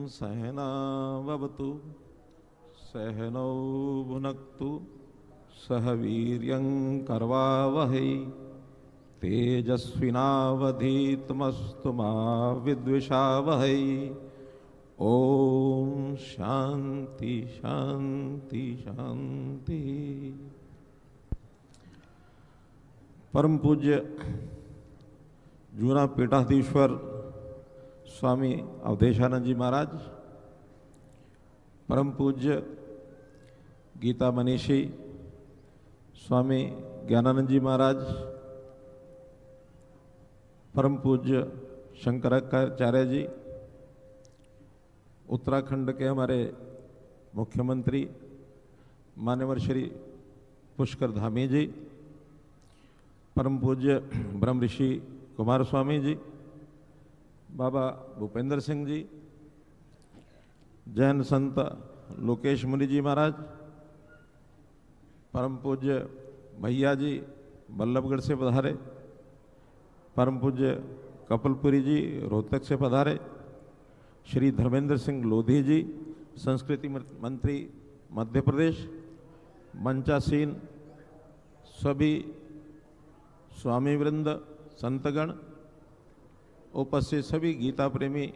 सहनावतु सहनौ भुनक्तु सह वीर्यं करवावहै तेजस्विनावधीतमस्तु मा विद्विषावहै। ओम शांति शांति शांति। परम पूज्य जूना पीठाधीश्वर स्वामी अवधेशानंद जी महाराज, परम पूज्य गीता मनीषी स्वामी ज्ञानानंद जी महाराज, परम पूज्य शंकराचार्य जी, उत्तराखंड के हमारे मुख्यमंत्री मान्यवर श्री पुष्कर धामी जी, परम पूज्य ब्रह्म ऋषि कुमार स्वामी जी, बाबा भूपेंद्र सिंह जी, जैन संत लोकेश मुनि जी महाराज, परम पूज्य भैया जी बल्लभगढ़ से पधारे, परम पूज्य कपिलपुरी जी रोहतक से पधारे, श्री धर्मेंद्र सिंह लोधी जी संस्कृति मंत्री मध्य प्रदेश, मंचासीन सभी स्वामी वृंद, संतगण, उपस्थित सभी गीता प्रेमी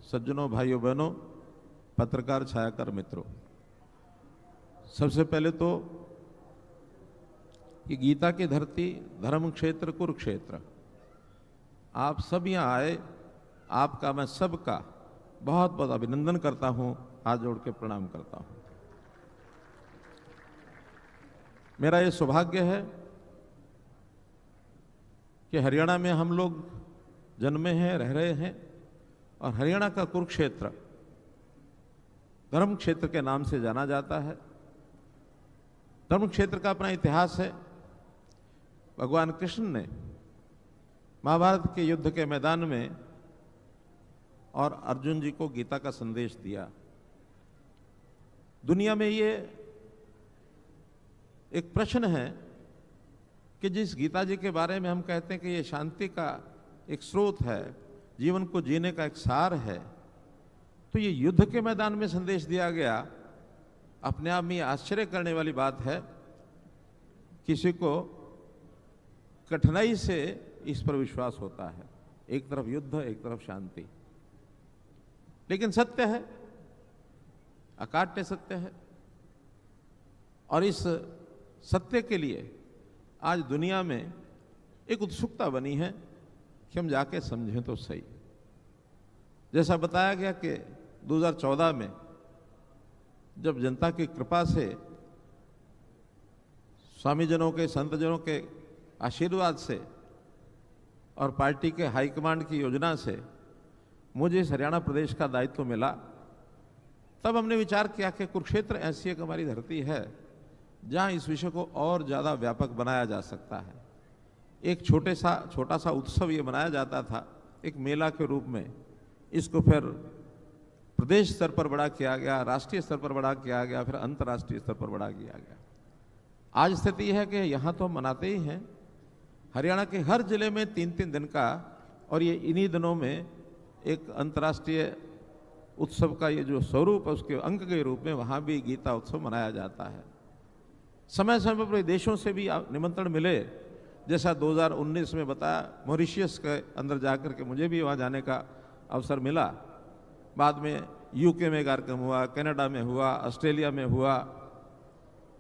सज्जनों, भाइयों बहनों, पत्रकार छायाकार मित्रों, सबसे पहले तो ये गीता की धरती धर्म क्षेत्र कुरुक्षेत्र, आप सब यहाँ आए, आपका मैं सबका बहुत बहुत अभिनंदन करता हूँ, हाथ जोड़ के प्रणाम करता हूँ। मेरा ये सौभाग्य है कि हरियाणा में हम लोग जन्मे हैं, रह रहे हैं, और हरियाणा का कुरुक्षेत्र धर्म क्षेत्र के नाम से जाना जाता है। धर्म क्षेत्र का अपना इतिहास है। भगवान कृष्ण ने महाभारत के युद्ध के मैदान में और अर्जुन जी को गीता का संदेश दिया। दुनिया में ये एक प्रश्न है कि जिस गीता जी के बारे में हम कहते हैं कि ये शांति का एक स्रोत है, जीवन को जीने का एक सार है, तो ये युद्ध के मैदान में संदेश दिया गया। अपने आप में आश्चर्य करने वाली बात है, किसी को कठिनाई से इस पर विश्वास होता है। एक तरफ युद्ध, एक तरफ शांति, लेकिन सत्य है, अकाट्य सत्य है। और इस सत्य के लिए आज दुनिया में एक उत्सुकता बनी है कि हम जाके समझें तो सही। जैसा बताया गया कि 2014 में जब जनता की कृपा से, स्वामी जनों के, संत जनों के आशीर्वाद से और पार्टी के हाईकमांड की योजना से मुझे इस हरियाणा प्रदेश का दायित्व मिला, तब हमने विचार किया कि कुरुक्षेत्र ऐसी एक हमारी धरती है जहां इस विषय को और ज़्यादा व्यापक बनाया जा सकता है। एक छोटा सा उत्सव ये मनाया जाता था, एक मेला के रूप में। इसको फिर प्रदेश स्तर पर बड़ा किया गया, राष्ट्रीय स्तर पर बड़ा किया गया, फिर अंतर्राष्ट्रीय स्तर पर बड़ा किया गया। आज स्थिति यह है कि यहाँ तो हम मनाते ही हैं, हरियाणा के हर जिले में 3-3 दिन का, और ये इन्हीं दिनों में एक अंतर्राष्ट्रीय उत्सव का ये जो स्वरूप है उसके अंक के रूप में वहाँ भी गीता उत्सव मनाया जाता है। समय समय पर देशों से भी निमंत्रण मिले, जैसा 2019 में बताया, मॉरिशस के अंदर जाकर के मुझे भी वहाँ जाने का अवसर मिला। बाद में यूके में कार्यक्रम हुआ, कनाडा में हुआ, ऑस्ट्रेलिया में हुआ,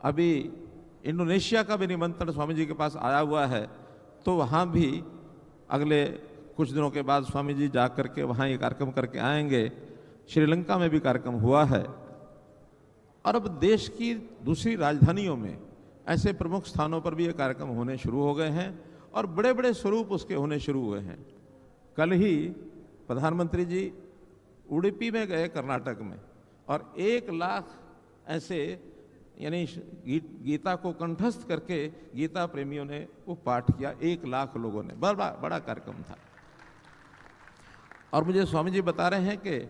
अभी इंडोनेशिया का भी निमंत्रण स्वामी जी के पास आया हुआ है। तो वहाँ भी अगले कुछ दिनों के बाद स्वामी जी जा करके वहाँ ये कार्यक्रम करके आएंगे। श्रीलंका में भी कार्यक्रम हुआ है, और अब देश की दूसरी राजधानियों में ऐसे प्रमुख स्थानों पर भी ये कार्यक्रम होने शुरू हो गए हैं, और बड़े बड़े स्वरूप उसके होने शुरू हुए हैं। कल ही प्रधानमंत्री जी उडुपी में गए, कर्नाटक में, और 1 लाख ऐसे यानी गीता को कंठस्थ करके गीता प्रेमियों ने वो पाठ किया। 1 लाख लोगों ने, बड़ा कार्यक्रम था। और मुझे स्वामी जी बता रहे हैं कि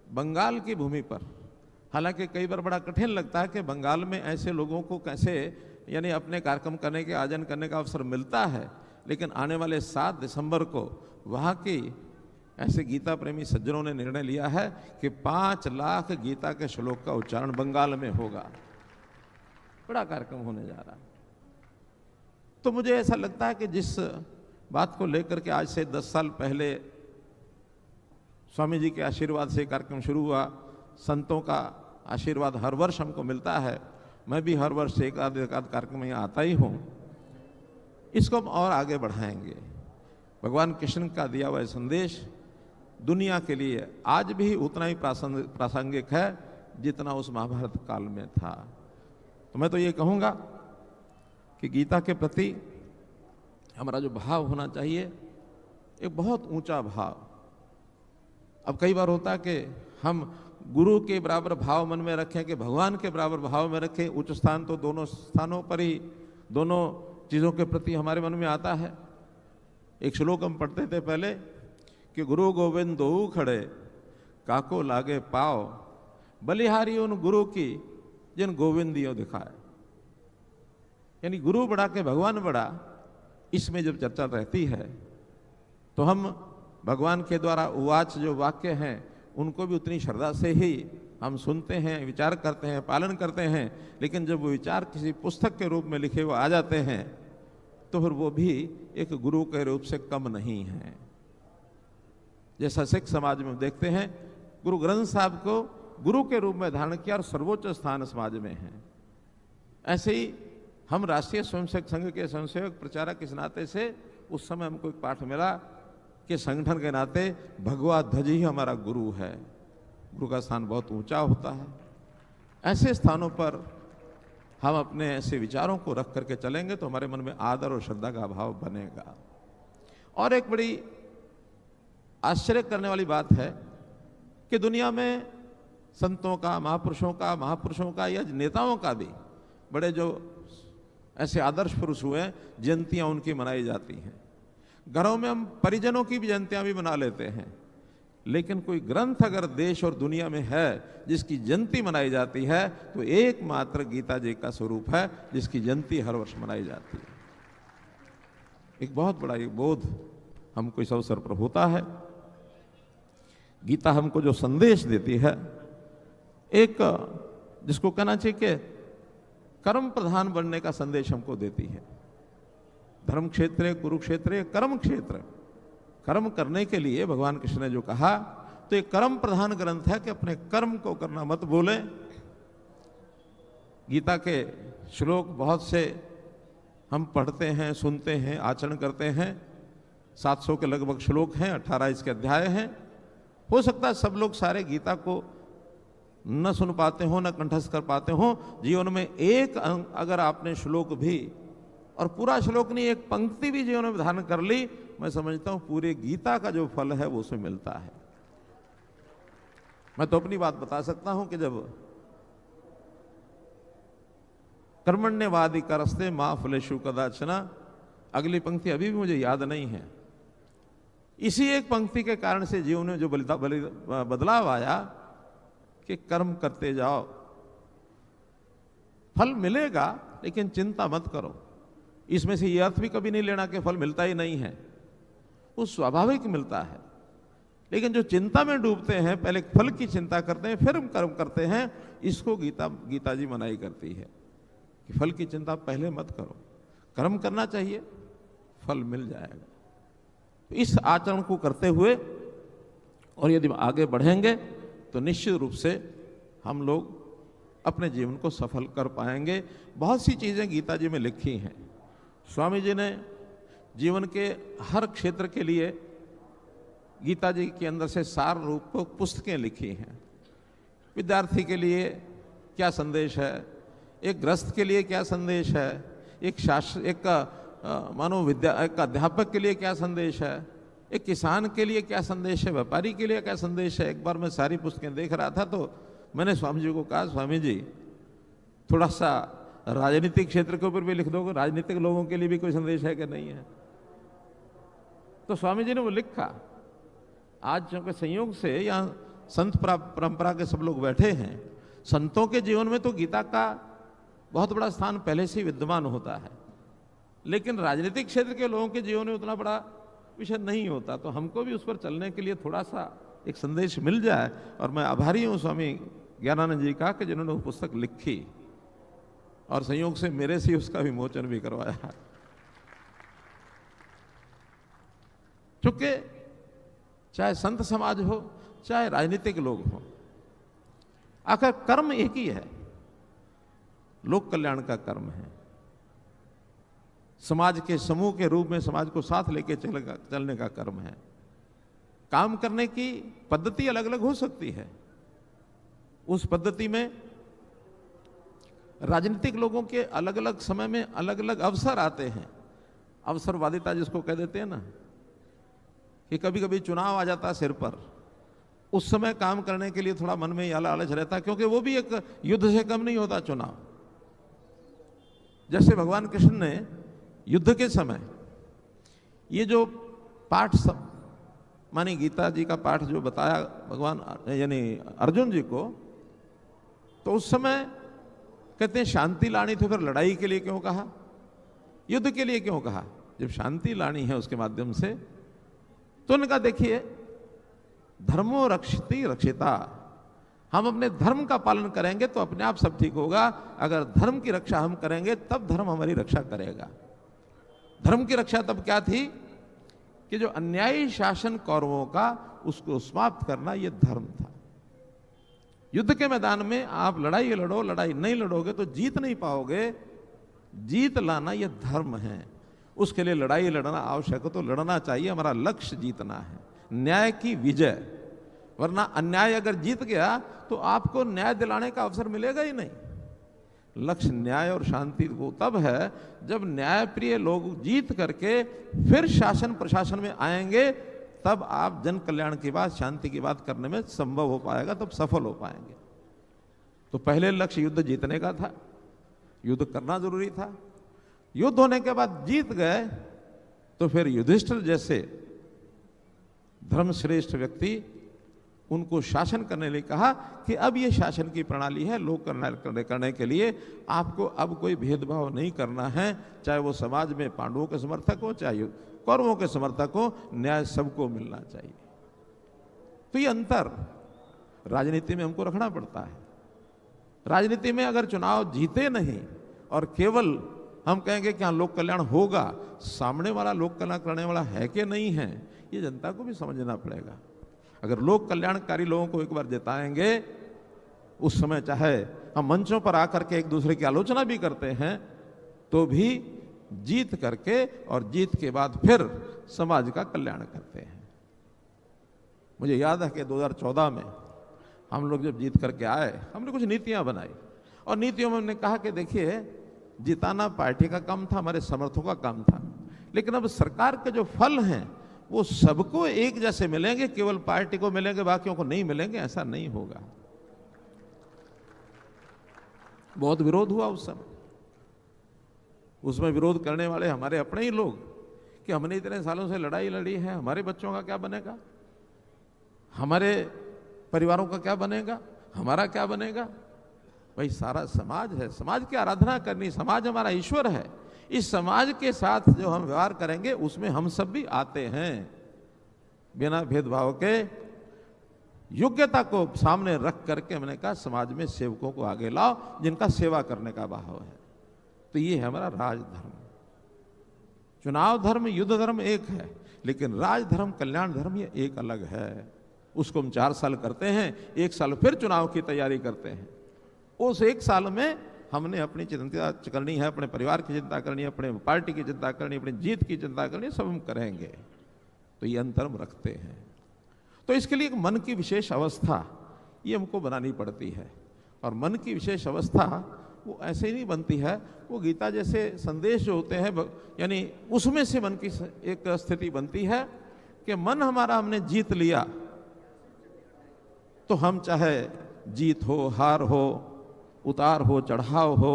बंगाल की भूमि पर, हालांकि कई बार बड़ा कठिन लगता है कि बंगाल में ऐसे लोगों को कैसे यानी अपने कार्यक्रम करने के, आयोजन करने का अवसर मिलता है, लेकिन आने वाले 7 दिसंबर को वहाँ की ऐसे गीता प्रेमी सज्जनों ने निर्णय लिया है कि 5 लाख गीता के श्लोक का उच्चारण बंगाल में होगा। बड़ा कार्यक्रम होने जा रहा है। तो मुझे ऐसा लगता है कि जिस बात को लेकर के आज से 10 साल पहले स्वामी जी के आशीर्वाद से कार्यक्रम शुरू हुआ, संतों का आशीर्वाद हर वर्ष हमको मिलता है, मैं भी हर वर्ष एक आध कार्यक्रम में आता ही हूँ, इसको हम और आगे बढ़ाएंगे। भगवान कृष्ण का दिया हुआ संदेश दुनिया के लिए आज भी उतना ही प्रासंगिक है जितना उस महाभारत काल में था। तो मैं तो ये कहूँगा कि गीता के प्रति हमारा जो भाव होना चाहिए एक बहुत ऊंचा भाव। अब कई बार होता है कि हम गुरु के बराबर भाव मन में रखें कि भगवान के बराबर भाव में रखें। उच्च स्थान तो दोनों स्थानों पर ही, दोनों चीज़ों के प्रति हमारे मन में आता है। एक श्लोक हम पढ़ते थे पहले कि गुरु गोविंद दो खड़े काको लागे पाओ, बलिहारी उन गुरु की जिन गोविंदियों दिखाए। यानी गुरु बड़ा के भगवान बड़ा, इसमें जब चर्चा रहती है तो हम भगवान के द्वारा उवाच जो वाक्य हैं उनको भी उतनी श्रद्धा से ही हम सुनते हैं, विचार करते हैं, पालन करते हैं। लेकिन जब वो विचार किसी पुस्तक के रूप में लिखे हुए आ जाते हैं तो फिर वो भी एक गुरु के रूप से कम नहीं है। जैसा सिख समाज में देखते हैं, गुरु ग्रंथ साहब को गुरु के रूप में धारण किया और सर्वोच्च स्थान समाज में है। ऐसे ही हम राष्ट्रीय स्वयंसेवक संघ के स्वयंसेवक प्रचारक इस नाते से उस समय हमको एक पाठ मिला कि संगठन के नाते भगवा ध्वज ही हमारा गुरु है। गुरु का स्थान बहुत ऊंचा होता है। ऐसे स्थानों पर हम अपने ऐसे विचारों को रख करके चलेंगे तो हमारे मन में आदर और श्रद्धा का भाव बनेगा। और एक बड़ी आश्चर्य करने वाली बात है कि दुनिया में संतों का, महापुरुषों का या नेताओं का भी बड़े जो ऐसे आदर्श पुरुष हुए हैं, जयंतियां उनकी मनाई जाती हैं। घरों में हम परिजनों की भी जयंतियां भी मना लेते हैं, लेकिन कोई ग्रंथ अगर देश और दुनिया में है जिसकी जयंती मनाई जाती है तो एकमात्र गीता जी का स्वरूप है जिसकी जयंती हर वर्ष मनाई जाती है। एक बहुत बड़ा ये बोध हमको इस अवसर पर होता है। गीता हमको जो संदेश देती है, एक जिसको कहना चाहिए कि कर्म प्रधान बनने का संदेश हमको देती है। धर्म क्षेत्र कुरुक्षेत्र कर्म क्षेत्र, कर्म करने के लिए भगवान कृष्ण ने जो कहा तो एक कर्म प्रधान ग्रंथ है कि अपने कर्म को करना मत भूलें। गीता के श्लोक बहुत से हम पढ़ते हैं, सुनते हैं, आचरण करते हैं। 700 के लगभग श्लोक हैं, 18 इसके अध्याय हैं। हो सकता है सब लोग सारे गीता को न सुन पाते हो, न कंठस्थ कर पाते हो। जीवन में एक अगर आपने श्लोक भी, और पूरा श्लोक नहीं, एक पंक्ति भी जीवन में धारण कर ली, मैं समझता हूं पूरे गीता का जो फल है वो उसमें मिलता है। मैं तो अपनी बात बता सकता हूं कि जब कर्मण्यवादी करस्ते मां फलेषु कदाचना, अगली पंक्ति अभी भी मुझे याद नहीं है। इसी एक पंक्ति के कारण से जीवन में जो बदलाव आया कि कर्म करते जाओ, फल मिलेगा लेकिन चिंता मत करो। इसमें से यह अर्थ भी कभी नहीं लेना कि फल मिलता ही नहीं है, वो स्वाभाविक मिलता है। लेकिन जो चिंता में डूबते हैं, पहले फल की चिंता करते हैं फिर हम कर्म करते हैं, इसको गीता जी मनाही करती है कि फल की चिंता पहले मत करो, कर्म करना चाहिए, फल मिल जाएगा। तो इस आचरण को करते हुए और यदि आगे बढ़ेंगे तो निश्चित रूप से हम लोग अपने जीवन को सफल कर पाएंगे। बहुत सी चीज़ें गीता जी में लिखी हैं। स्वामी जी ने जीवन के हर क्षेत्र के लिए गीता जी के अंदर से सार रूप को पुस्तकें लिखी हैं। विद्यार्थी के लिए क्या संदेश है, एक गृहस्थ के लिए क्या संदेश है, एक अध्यापक के लिए क्या संदेश है, एक किसान के लिए क्या संदेश है, व्यापारी के लिए क्या संदेश है। एक बार मैं सारी पुस्तकें देख रहा था तो मैंने स्वामी जी को कहा, स्वामी जी थोड़ा सा राजनीतिक क्षेत्र के ऊपर भी लिख दो, राजनीतिक लोगों के लिए भी कोई संदेश है कि नहीं है। तो स्वामी जी ने वो लिखा। आज चूंकि संयोग से यहाँ संत परंपरा के सब लोग बैठे हैं, संतों के जीवन में तो गीता का बहुत बड़ा स्थान पहले से ही विद्यमान होता है, लेकिन राजनीतिक क्षेत्र के लोगों के जीवन में उतना बड़ा विषय नहीं होता, तो हमको भी उस पर चलने के लिए थोड़ा सा एक संदेश मिल जाए। और मैं आभारी हूँ स्वामी ज्ञानानंद जी का कि जिन्होंने वो पुस्तक लिखी और संयोग से मेरे से उसका विमोचन भी करवाया। क्योंकि चाहे संत समाज हो, चाहे राजनीतिक लोग हो, आखिर कर्म एक ही है, लोक कल्याण का कर्म है। समाज के समूह के रूप में समाज को साथ लेके चलने का कर्म है। काम करने की पद्धति अलग अलग हो सकती है, उस पद्धति में राजनीतिक लोगों के अलग अलग समय में अलग अलग अवसर आते हैं। अवसरवादिता जिसको कह देते हैं ना, कि कभी कभी चुनाव आ जाता है सिर पर, उस समय काम करने के लिए थोड़ा मन में ये लालच रहता है, क्योंकि वो भी एक युद्ध से कम नहीं होता चुनाव। जैसे भगवान कृष्ण ने युद्ध के समय ये जो पाठ सब मानी गीता जी का पाठ जो बताया भगवान यानी अर्जुन जी को, तो उस समय कहते हैं शांति लानी थी, फिर लड़ाई के लिए क्यों कहा, युद्ध के लिए क्यों कहा? जब शांति लानी है उसके माध्यम से, तो उन्होंने कहा देखिए धर्मो रक्षति रक्षिता, हम अपने धर्म का पालन करेंगे तो अपने आप सब ठीक होगा। अगर धर्म की रक्षा हम करेंगे तब धर्म हमारी रक्षा करेगा। धर्म की रक्षा तब क्या थी कि जो अन्यायी शासन कौरवों का उसको समाप्त करना, यह धर्म था। युद्ध के मैदान में आप लड़ाई लड़ो, लड़ाई नहीं लड़ोगे तो जीत नहीं पाओगे। जीत लाना यह धर्म है, उसके लिए लड़ाई लड़ना आवश्यक है, तो लड़ना चाहिए। हमारा लक्ष्य जीतना है, न्याय की विजय। वरना अन्याय अगर जीत गया तो आपको न्याय दिलाने का अवसर मिलेगा ही नहीं। लक्ष्य न्याय और शांति को तब है जब न्यायप्रिय लोग जीत करके फिर शासन प्रशासन में आएंगे, तब आप जन कल्याण की बात, शांति की बात करने में संभव हो पाएगा, तब सफल हो पाएंगे। तो पहले लक्ष्य युद्ध जीतने का था, युद्ध करना जरूरी था। युद्ध होने के बाद जीत गए तो फिर युधिष्ठिर जैसे धर्मश्रेष्ठ व्यक्ति, उनको शासन करने लिए कहा कि अब ये शासन की प्रणाली है, लोक कल्याण करने के लिए आपको अब कोई भेदभाव नहीं करना है, चाहे वो समाज में पांडवों के समर्थक हो चाहे कौरवों के समर्थक हो, न्याय सबको मिलना चाहिए। तो ये अंतर राजनीति में हमको रखना पड़ता है। राजनीति में अगर चुनाव जीते नहीं और केवल हम कहेंगे कि हाँ लोक कल्याण होगा, सामने वाला लोक कल्याण करने वाला है कि नहीं है, ये जनता को भी समझना पड़ेगा। अगर लोक कल्याणकारी लोगों को एक बार जिताएंगे, उस समय चाहे हम मंचों पर आकर के एक दूसरे की आलोचना भी करते हैं, तो भी जीत करके और जीत के बाद फिर समाज का कल्याण करते हैं। मुझे याद है कि 2014 में हम लोग जब जीत करके आए, हमने कुछ नीतियां बनाई और नीतियों में हमने कहा कि देखिए जिताना पार्टी का काम था, हमारे समर्थकों का काम था, लेकिन अब सरकार के जो फल हैं वो सबको एक जैसे मिलेंगे, केवल पार्टी को मिलेंगे बाकियों को नहीं मिलेंगे, ऐसा नहीं होगा। बहुत विरोध हुआ उस समय। उसमें विरोध करने वाले हमारे अपने ही लोग कि हमने इतने सालों से लड़ाई लड़ी है, हमारे बच्चों का क्या बनेगा, हमारे परिवारों का क्या बनेगा, हमारा क्या बनेगा। भाई सारा समाज है, समाज की आराधना करनी, समाज हमारा ईश्वर है। इस समाज के साथ जो हम व्यवहार करेंगे उसमें हम सब भी आते हैं। बिना भेदभाव के योग्यता को सामने रख करके हमने कहा समाज में सेवकों को आगे लाओ जिनका सेवा करने का भाव है। तो ये है हमारा राजधर्म। चुनाव धर्म, युद्ध धर्म एक है, लेकिन राजधर्म, कल्याण धर्म ये एक अलग है। उसको हम 4 साल करते हैं, 1 साल फिर चुनाव की तैयारी करते हैं। उस 1 साल में हमने अपनी चिंता करनी है, अपने परिवार की चिंता करनी है, अपने पार्टी की चिंता करनी है, अपनी जीत की चिंता करनी है, सब हम करेंगे। तो ये अंतर हम रखते हैं। तो इसके लिए एक मन की विशेष अवस्था ये हमको बनानी पड़ती है। और मन की विशेष अवस्था वो ऐसे ही नहीं बनती है, वो गीता जैसे संदेश जो होते हैं यानी उसमें से मन की एक स्थिति बनती है कि मन हमारा हमने जीत लिया तो हम चाहे जीत हो, हार हो, उतार हो, चढ़ाव हो,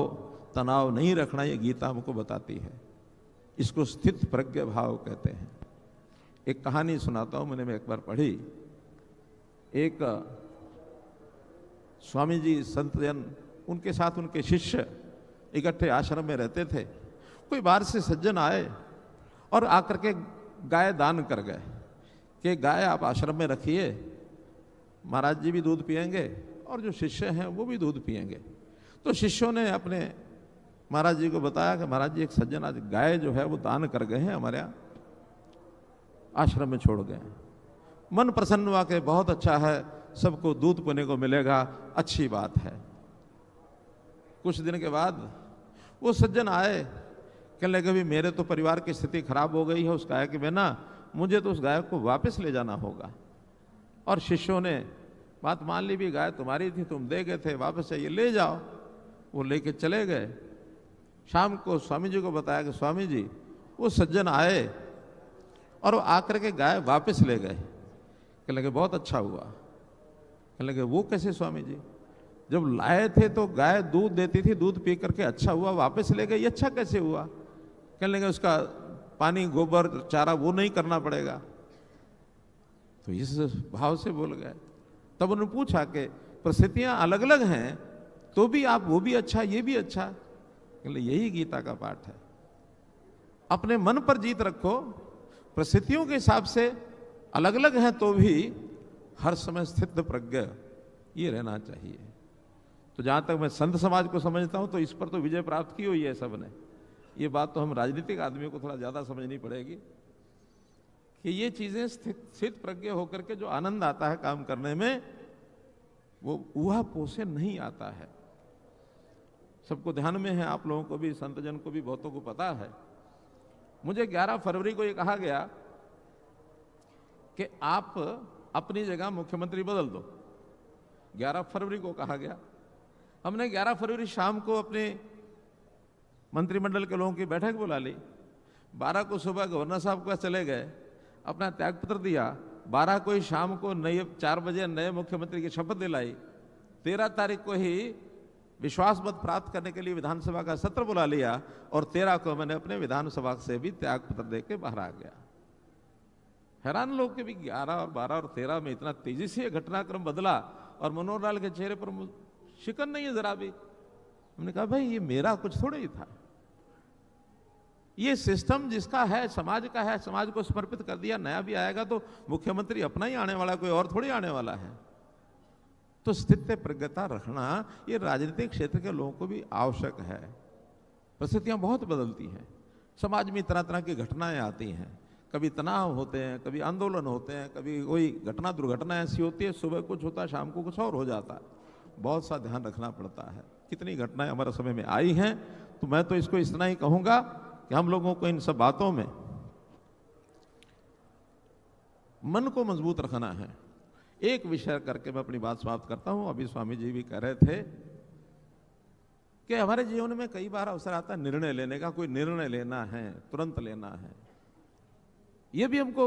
तनाव नहीं रखना, ये गीता हमको बताती है। इसको स्थित प्रज्ञ भाव कहते हैं। एक कहानी सुनाता हूं, मैंने एक बार पढ़ी। एक स्वामी जी संत जन, उनके साथ उनके शिष्य इकट्ठे आश्रम में रहते थे। कोई बाहर से सज्जन आए और आकर के गाय दान कर गए कि गाय आप आश्रम में रखिए, महाराज जी भी दूध पिएंगे और जो शिष्य हैं वो भी दूध पिएंगे। तो शिष्यों ने अपने महाराज जी को बताया कि महाराज जी एक सज्जन आज गाय जो है वो दान कर गए हैं, हमारे यहाँ आश्रम में छोड़ गए। मन प्रसन्न हुआ कि बहुत अच्छा है, सबको दूध पीने को मिलेगा, अच्छी बात है। कुछ दिन के बाद वो सज्जन आए, कहने लगे भी मेरे तो परिवार की स्थिति खराब हो गई है उस गाय के बिना, मुझे तो उस गाय को वापस ले जाना होगा। और शिष्यों ने बात मान ली, भी गाय तुम्हारी थी, तुम दे गए थे, वापस चाहिए ले जाओ। वो लेके चले गए। शाम को स्वामी जी को बताया कि स्वामी जी वो सज्जन आए और वो आकर के गाय वापस ले गए। कहने लगे बहुत अच्छा हुआ। कहने लगे वो कैसे स्वामी जी, जब लाए थे तो गाय दूध देती थी, दूध पी करके अच्छा हुआ, वापस ले गए, ये अच्छा कैसे हुआ? कहने लगे उसका पानी गोबर चारा वो नहीं करना पड़ेगा। तो इस भाव से बोल गए। तब उन्होंने पूछा कि परिस्थितियां अलग अलग हैं तो भी आप वो भी अच्छा ये भी अच्छा। कहले यही गीता का पाठ है, अपने मन पर जीत रखो, परिस्थितियों के हिसाब से अलग अलग हैं तो भी हर समय स्थित प्रज्ञ ये रहना चाहिए। तो जहां तक मैं संत समाज को समझता हूं तो इस पर तो विजय प्राप्त की हुई है सबने। ये बात तो हम राजनीतिक आदमियों को थोड़ा ज्यादा समझनी पड़ेगी कि ये चीजें स्थित प्रज्ञ होकर के जो आनंद आता है काम करने में, वो ऊहापोह से नहीं आता है। सबको ध्यान में है, आप लोगों को भी, संतजन को भी, बहुतों को पता है। मुझे 11 फरवरी को ये कहा गया कि आप अपनी जगह मुख्यमंत्री बदल दो। 11 फरवरी को कहा गया। हमने 11 फरवरी शाम को अपने मंत्रिमंडल के लोगों की बैठक बुला ली। 12 को सुबह गवर्नर साहब के पास चले गए, अपना त्यागपत्र दिया। 12 को ही शाम को नए 4 बजे नए मुख्यमंत्री की शपथ दिलाई। 13 तारीख को ही विश्वास मत प्राप्त करने के लिए विधानसभा का सत्र बुला लिया और 13 को मैंने अपने विधानसभा से भी त्यागपत्र देके बाहर आ गया। हैरान लोग के भी 11 और 12 और 13 में इतना तेजी से घटनाक्रम बदला और मनोहर लाल के चेहरे पर शिकन नहीं है जरा भी। हमने कहा भाई ये मेरा कुछ थोड़ा ही था, ये सिस्टम जिसका है, समाज का है, समाज को समर्पित कर दिया। नया भी आएगा तो मुख्यमंत्री अपना ही आने वाला, कोई और थोड़ी आने वाला है। तो स्थित प्रज्ञता रखना ये राजनीतिक क्षेत्र के लोगों को भी आवश्यक है। परिस्थितियां बहुत बदलती हैं, समाज में तरह तरह की घटनाएं आती हैं, कभी तनाव होते हैं, कभी आंदोलन होते हैं, कभी कोई घटना दुर्घटना ऐसी होती है, सुबह कुछ होता है, शाम को कुछ और हो जाता है। बहुत सा ध्यान रखना पड़ता है। कितनी घटनाएं हमारे समय में आई हैं, तो मैं तो इसको इतना ही कहूंगा कि हम लोगों को इन सब बातों में मन को मजबूत रखना है। एक विषय करके मैं अपनी बात समाप्त करता हूं। अभी स्वामी जी भी कह रहे थे कि हमारे जीवन में कई बार अवसर आता है निर्णय लेने का, कोई निर्णय लेना है, तुरंत लेना है। यह भी हमको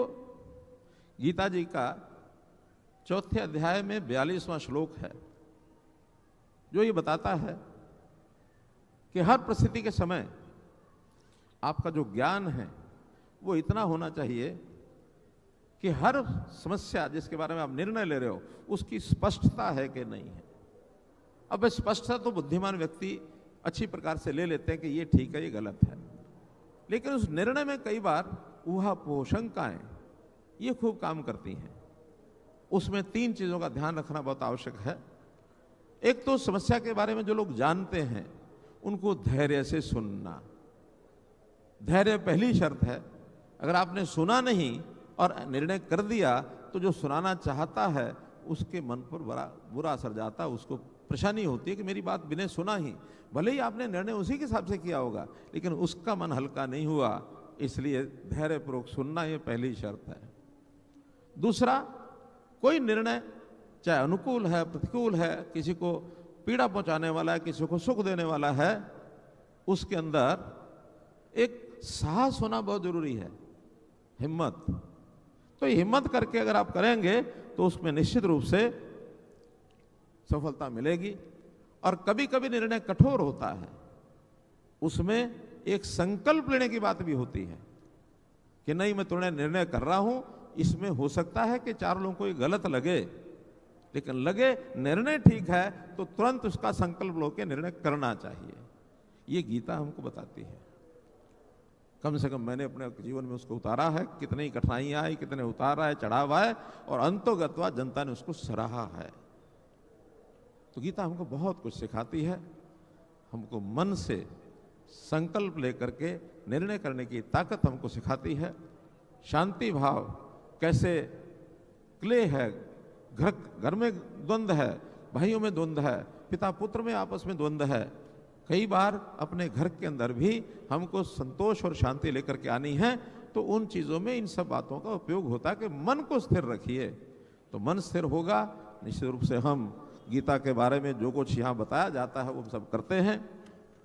गीता जी का 4थे अध्याय में 42वां श्लोक है, जो ये बताता है कि हर परिस्थिति के समय आपका जो ज्ञान है वो इतना होना चाहिए कि हर समस्या जिसके बारे में आप निर्णय ले रहे हो उसकी स्पष्टता है कि नहीं है। अब स्पष्टता तो बुद्धिमान व्यक्ति अच्छी प्रकार से ले लेते हैं कि ये ठीक है, ये गलत है, लेकिन उस निर्णय में कई बार ऊहापोह, शंकाएं ये खूब काम करती हैं। उसमें 3 चीजों का ध्यान रखना बहुत आवश्यक है। एक तो समस्या के बारे में जो लोग जानते हैं उनको धैर्य से सुनना। धैर्य पहली शर्त है। अगर आपने सुना नहीं और निर्णय कर दिया तो जो सुनाना चाहता है उसके मन पर बड़ा बुरा असर जाता है, उसको परेशानी होती है कि मेरी बात बिना सुना ही, भले ही आपने निर्णय उसी के हिसाब से किया होगा लेकिन उसका मन हल्का नहीं हुआ। इसलिए धैर्यपूर्वक सुनना ये पहली शर्त है। दूसरा, कोई निर्णय चाहे अनुकूल है, प्रतिकूल है, किसी को पीड़ा पहुंचाने वाला है, किसी को सुख देने वाला है, उसके अंदर एक साहस होना बहुत जरूरी है, हिम्मत। तो हिम्मत करके अगर आप करेंगे तो उसमें निश्चित रूप से सफलता मिलेगी। और कभी कभी निर्णय कठोर होता है, उसमें एक संकल्प लेने की बात भी होती है कि नहीं, मैं तुम्हें निर्णय कर रहा हूं, इसमें हो सकता है कि 4 लोगों को ये गलत लगे, लेकिन लगे निर्णय ठीक है तो तुरंत उसका संकल्प लो के निर्णय करना चाहिए। ये गीता हमको बताती है। कम से कम मैंने अपने जीवन में उसको उतारा है, कितनी कठिनाइयाँ आई, कितने उतार आए, चढ़ाव आए, और अंतोगत्वा जनता ने उसको सराहा है। तो गीता हमको बहुत कुछ सिखाती है, हमको मन से संकल्प लेकर के निर्णय करने की ताकत हमको सिखाती है। शांति भाव कैसे क्ले है, घर में द्वंद्व है, भाइयों में द्वंद्व है, पिता पुत्र में आपस में द्वंद्व है, कई बार अपने घर के अंदर भी हमको संतोष और शांति लेकर के आनी है। तो उन चीज़ों में इन सब बातों का उपयोग होता है कि मन को स्थिर रखिए। तो मन स्थिर होगा, निश्चित रूप से हम गीता के बारे में जो कुछ यहाँ बताया जाता है वो सब करते हैं।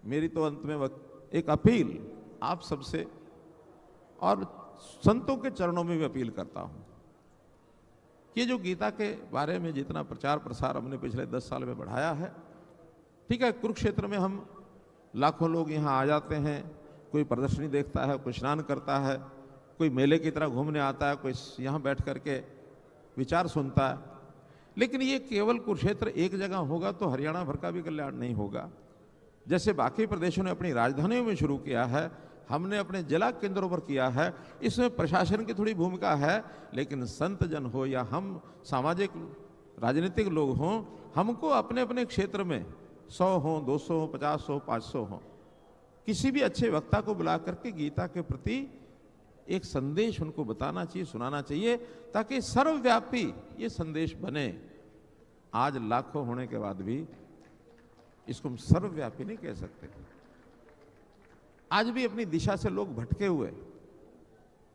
मेरी तो अंत में एक अपील आप सबसे और संतों के चरणों में भी अपील करता हूँ कि जो गीता के बारे में जितना प्रचार प्रसार हमने पिछले 10 साल में बढ़ाया है, ठीक है, कुरुक्षेत्र में हम लाखों लोग यहाँ आ जाते हैं, कोई प्रदर्शनी देखता है, कोई स्नान करता है, कोई मेले की तरह घूमने आता है, कोई यहाँ बैठ करके विचार सुनता है, लेकिन ये केवल कुरुक्षेत्र एक जगह होगा तो हरियाणा भर का भी कल्याण नहीं होगा। जैसे बाकी प्रदेशों ने अपनी राजधानियों में शुरू किया है, हमने अपने जिला केंद्रों पर किया है, इसमें प्रशासन की थोड़ी भूमिका है, लेकिन संत जन हो या हम सामाजिक राजनीतिक लोग हों, हमको अपने अपने क्षेत्र में 100 हो, 200 हो, 50 हो, 500 हो, किसी भी अच्छे वक्ता को बुला करके गीता के प्रति एक संदेश उनको बताना चाहिए, सुनाना चाहिए, ताकि सर्वव्यापी ये संदेश बने। आज लाखों होने के बाद भी इसको हम सर्वव्यापी नहीं कह सकते। आज भी अपनी दिशा से लोग भटके हुए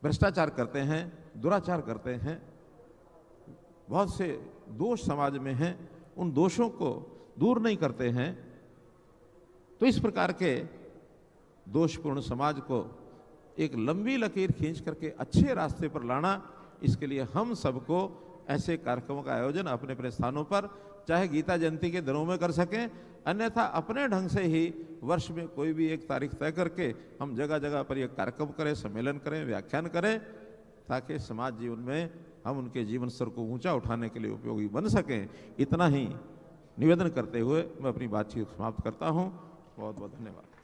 भ्रष्टाचार करते हैं, दुराचार करते हैं, बहुत से दोष समाज में हैं, उन दोषों को दूर नहीं करते हैं। तो इस प्रकार के दोषपूर्ण समाज को एक लंबी लकीर खींच करके अच्छे रास्ते पर लाना, इसके लिए हम सबको ऐसे कार्यक्रमों का आयोजन अपने अपने स्थानों पर, चाहे गीता जयंती के दिनों में कर सकें, अन्यथा अपने ढंग से ही वर्ष में कोई भी एक तारीख तय करके हम जगह जगह पर यह कार्यक्रम करें, सम्मेलन करें, व्याख्यान करें, ताकि समाज जीवन में हम उनके जीवन स्तर को ऊंचा उठाने के लिए उपयोगी बन सकें। इतना ही निवेदन करते हुए मैं अपनी बातचीत समाप्त करता हूं। बहुत बहुत धन्यवाद।